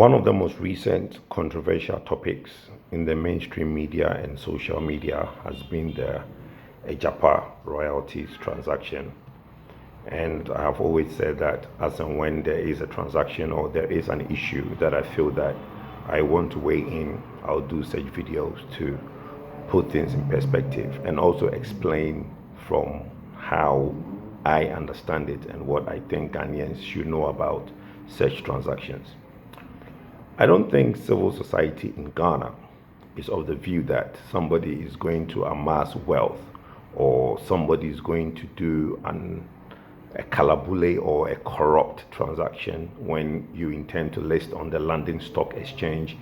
One of the most recent controversial topics in the mainstream media and social media has been the Agyapa royalties transaction. And I have always said that as and when there is a transaction or there is an issue that I feel that I want to weigh in, I'll do such videos to put things in perspective and also explain from how I understand it and what I think Ghanaians should know about such transactions. I don't think civil society in Ghana is of the view that somebody is going to amass wealth or somebody is going to do a kalabule or a corrupt transaction when you intend to list on the London Stock Exchange,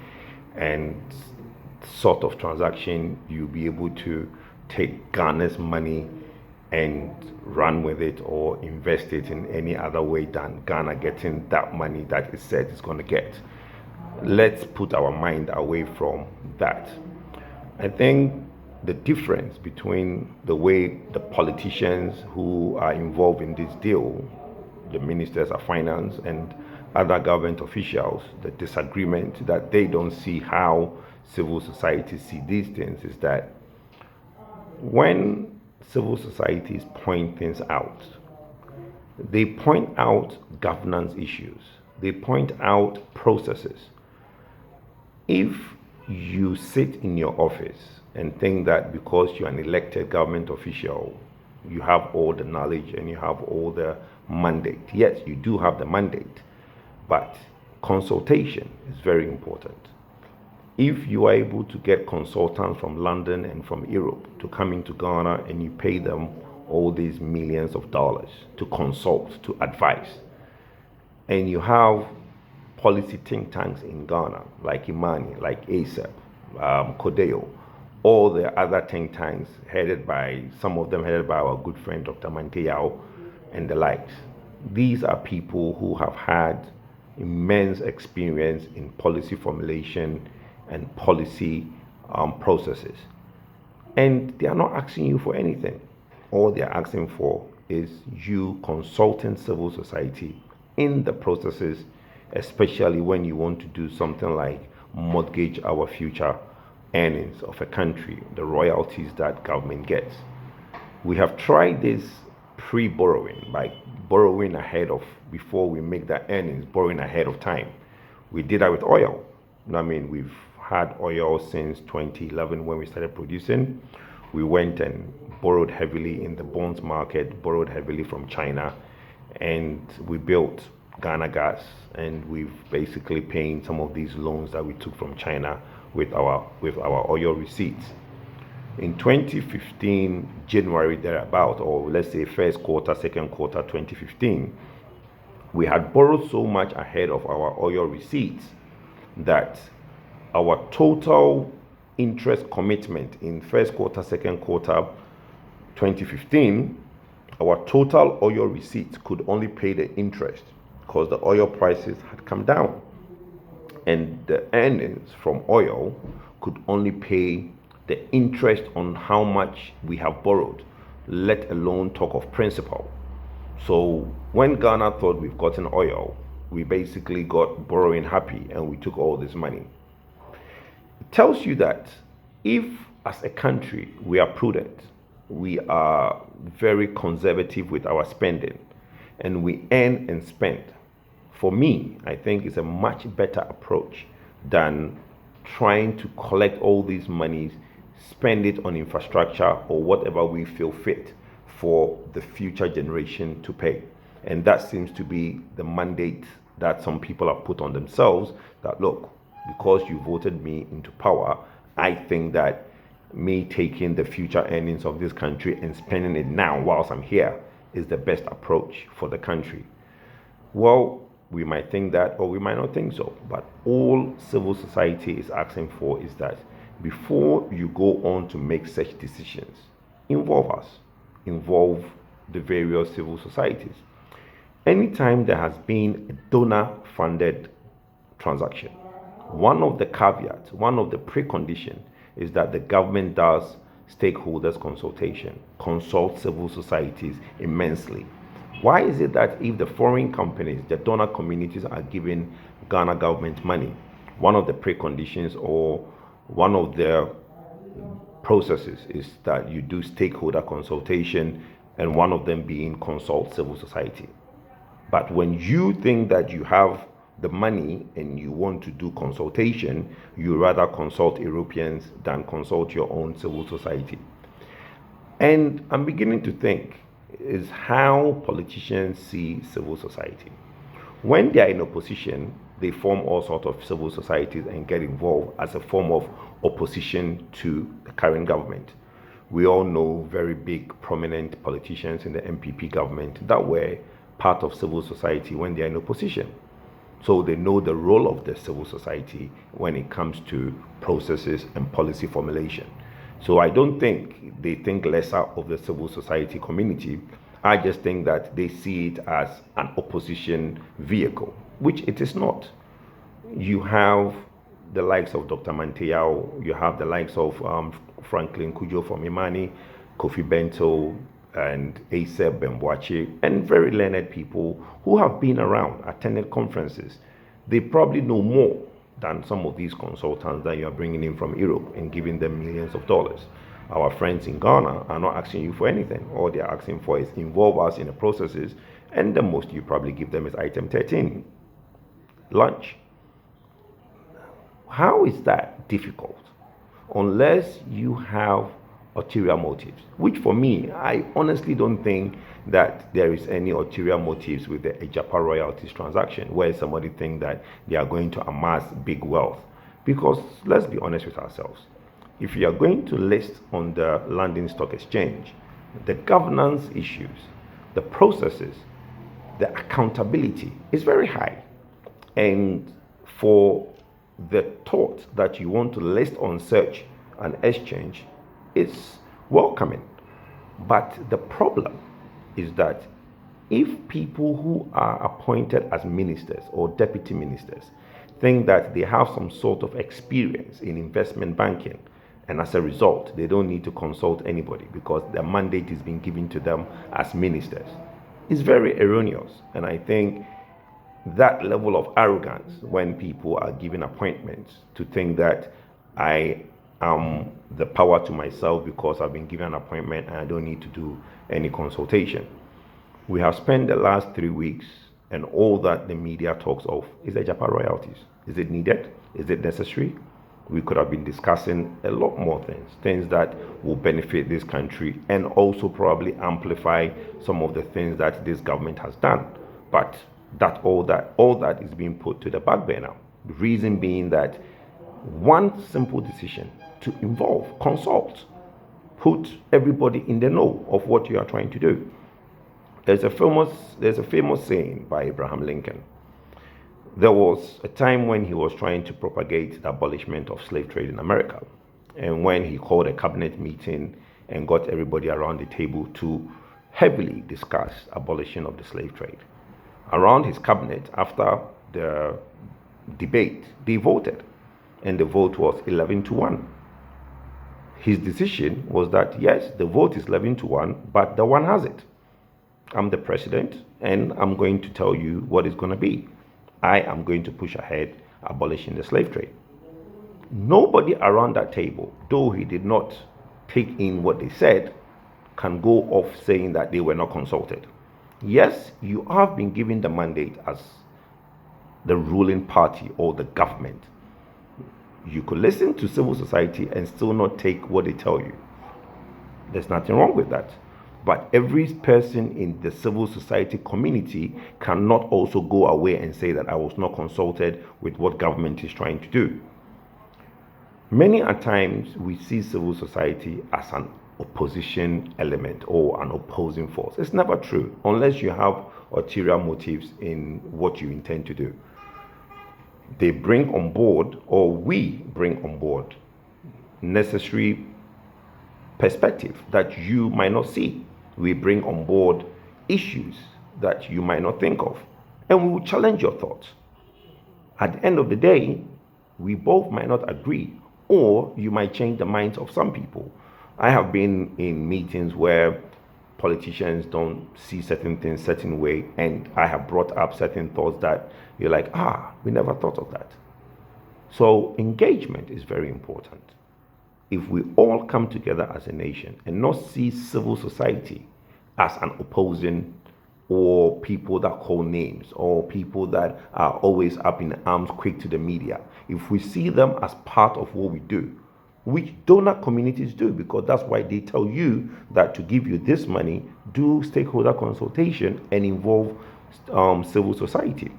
and sort of transaction you'll be able to take Ghana's money and run with it or invest it in any other way than Ghana getting that money that it said it's going to get. Let's put our mind away from that. I think the difference between the way the politicians who are involved in this deal, the ministers of finance and other government officials, the disagreement that they don't see how civil society see these things is that when civil societies point things out, they point out governance issues, they point out processes. If you sit in your office and think that because you're an elected government official, you have all the knowledge and you have all the mandate. Yes, you do have the mandate, but consultation is very important. If you are able to get consultants from London and from Europe to come into Ghana and you pay them all these millions of dollars to consult, to advise, and you have policy think tanks in Ghana, like Imani, like ASAP, Codeo, all the other think tanks some of them headed by our good friend Dr. Manteyao and the likes. These are people who have had immense experience in policy formulation and policy processes. And they are not asking you for anything. All they are asking for is you consulting civil society in the processes, especially when you want to do something like mortgage our future earnings of a country, the royalties that government gets. We have tried this pre-borrowing, by borrowing before we make that earnings, borrowing ahead of time. We did that with oil. We've had oil since 2011 when we started producing. We went and borrowed heavily in the bonds market, borrowed heavily from China, and we built Ghana Gas, and we've basically paying some of these loans that we took from China with our oil receipts. In 2015, January thereabout, or let's say first quarter, second quarter 2015, we had borrowed so much ahead of our oil receipts that our total interest commitment in first quarter, second quarter 2015, our total oil receipts could only pay the interest because the oil prices had come down, and the earnings from oil could only pay the interest on how much we have borrowed, let alone talk of principal. So when Ghana thought we've gotten oil, we basically got borrowing happy and we took all this money. It tells you that if as a country we are prudent, we are very conservative with our spending, and we earn and spend, for me, I think it's a much better approach than trying to collect all these monies, spend it on infrastructure or whatever we feel fit for the future generation to pay. And that seems to be the mandate that some people have put on themselves, that look, because you voted me into power, I think that me taking the future earnings of this country and spending it now whilst I'm here is the best approach for the country. Well, we might think that, or we might not think so, but all civil society is asking for is that before you go on to make such decisions, involve us, involve the various civil societies. Anytime there has been a donor-funded transaction, one of the caveats, one of the preconditions is that the government does stakeholders consultation, consult civil societies immensely. Why is it that if the foreign companies, the donor communities are giving Ghana government money, one of the preconditions or one of the processes is that you do stakeholder consultation, and one of them being consult civil society. But when you think that you have the money and you want to do consultation, you rather consult Europeans than consult your own civil society. And I'm beginning to think is how politicians see civil society. When they are in opposition, they form all sorts of civil societies and get involved as a form of opposition to the current government. We all know very big, prominent politicians in the MPP government that were part of civil society when they are in opposition. So they know the role of the civil society when it comes to processes and policy formulation. So I don't think they think lesser of the civil society community. I just think that they see it as an opposition vehicle, which it is not. You have the likes of Dr. Manteao, you have the likes of Franklin Kujo from Imani, Kofi Bento, and Aseb Bemboache, and very learned people who have been around, attended conferences. They probably know more than some of these consultants that you are bringing in from Europe and giving them millions of dollars. Our friends in Ghana are not asking you for anything. All they're asking for is involve us in the processes, and the most you probably give them is item 13, lunch. How is that difficult? Unless you have ulterior motives, which for me, I honestly don't think that there is any ulterior motives with the Agyapa royalties transaction where somebody think that they are going to amass big wealth. Because let's be honest with ourselves. If you are going to list on the London Stock Exchange, the governance issues, the processes, the accountability is very high. And for the thought that you want to list on search and exchange is welcoming. But the problem is that if people who are appointed as ministers or deputy ministers think that they have some sort of experience in investment banking, and as a result, they don't need to consult anybody because their mandate is being given to them as ministers, it's very erroneous. And I think that level of arrogance when people are given appointments to think that I am the power to myself because I've been given an appointment and I don't need to do any consultation. We have spent the last 3 weeks and all that the media talks of is the Agyapa royalties. Is it needed? Is it necessary? We could have been discussing a lot more things that will benefit this country and also probably amplify some of the things that this government has done. But all that is being put to the back burner. The reason being that one simple decision to involve, consult, put everybody in the know of what you are trying to do. There's a famous saying by Abraham Lincoln. There was a time when he was trying to propagate the abolishment of slave trade in America. And when he called a cabinet meeting and got everybody around the table to heavily discuss abolition of the slave trade. Around his cabinet, after the debate, they voted. And the vote was 11-1. His decision was that, yes, the vote is 11-1, but the one has it. I'm the president, and I'm going to tell you what it's going to be. I am going to push ahead abolishing the slave trade. Nobody around that table, though he did not take in what they said, can go off saying that they were not consulted. Yes, you have been given the mandate as the ruling party or the government. You could listen to civil society and still not take what they tell you. There's nothing wrong with that. But every person in the civil society community cannot also go away and say that I was not consulted with what government is trying to do. Many a times we see civil society as an opposition element or an opposing force. It's never true unless you have ulterior motives in what you intend to do. They bring on board, or we bring on board, necessary perspective that you might not see. We bring on board issues that you might not think of, and we will challenge your thoughts. At the end of the day, we both might not agree, or you might change the minds of some people. I have been in meetings where politicians don't see certain things certain way, and I have brought up certain thoughts that you're like, we never thought of that. So engagement is very important. If we all come together as a nation and not see civil society as an opposing or people that call names or people that are always up in arms quick to the media, if we see them as part of what we do, which donor communities do, because that's why they tell you that to give you this money, do stakeholder consultation and involve civil society.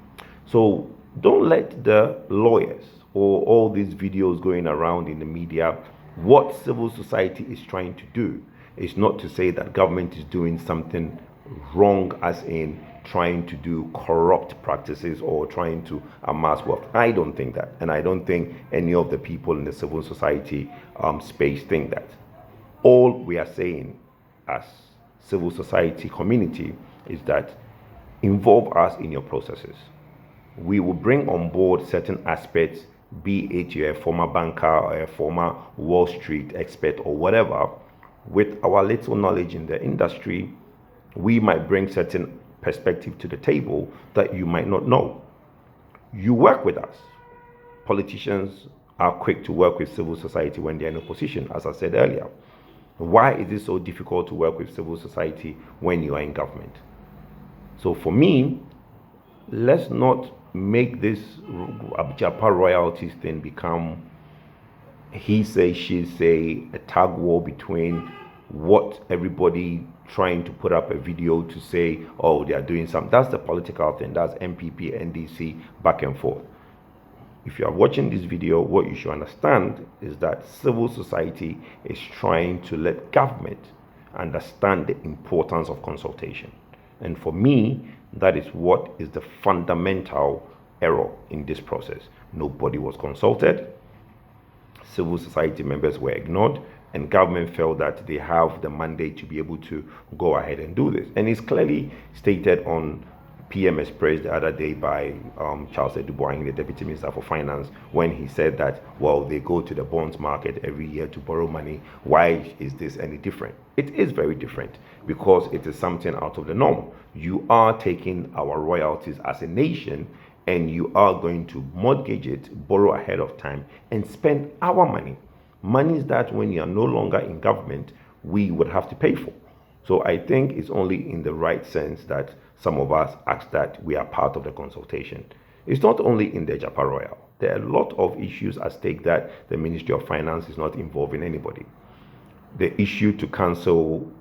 So don't let the lawyers or all these videos going around in the media. What civil society is trying to do is not to say that government is doing something wrong, as in trying to do corrupt practices or trying to amass wealth. I don't think that, and I don't think any of the people in the civil society space think that. All we are saying as civil society community is that involve us in your processes. We will bring on board certain aspects, be it you're a former banker or a former Wall Street expert or whatever. With our little knowledge in the industry, we might bring certain perspective to the table that you might not know. You work with us. Politicians are quick to work with civil society when they're in opposition, as I said earlier. Why is it so difficult to work with civil society when you are in government? So for me, let's not make this Agyapa royalties thing become he say, she say, a tug war between what everybody trying to put up a video to say, oh, they are doing something. That's the political thing. That's MPP, NDC, back and forth. If you are watching this video, what you should understand is that civil society is trying to let government understand the importance of consultation. And for me, that is what is the fundamental error in this process. Nobody was consulted. Civil society members were ignored, and government felt that they have the mandate to be able to go ahead and do this. And it's clearly stated on PM Express the other day by Charles Edubois, the Deputy Minister for Finance, when he said that, well, they go to the bonds market every year to borrow money. Why is this any different? It is very different because it is something out of the norm. You are taking our royalties as a nation and you are going to mortgage it, borrow ahead of time, and spend our money. Monies that when you are no longer in government, we would have to pay for. So I think it's only in the right sense that some of us ask that we are part of the consultation. It's not only in the Agyapa Royal. There are a lot of issues at stake that the Ministry of Finance is not involving anybody. The issue to cancel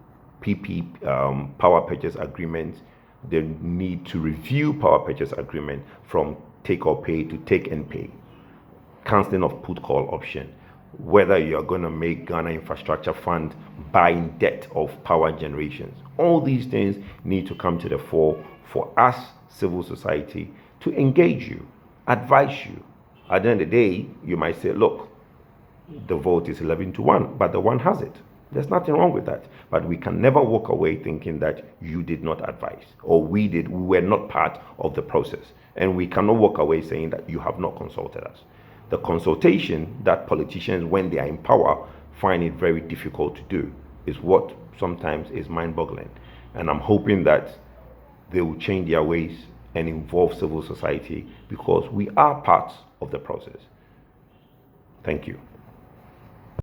PP power purchase agreements, the need to review power purchase agreement from take or pay to take and pay, cancelling of put call option, whether you're going to make Ghana Infrastructure Fund buying debt of power generations. All these things need to come to the fore for us, civil society, to engage you, advise you. At the end of the day, you might say, look, the vote is 11-1, but the one has it. There's nothing wrong with that. But we can never walk away thinking that you did not advise or we were not part of the process. And we cannot walk away saying that you have not consulted us. The consultation that politicians, when they are in power, find it very difficult to do is what sometimes is mind-boggling. And I'm hoping that they will change their ways and involve civil society because we are part of the process. Thank you.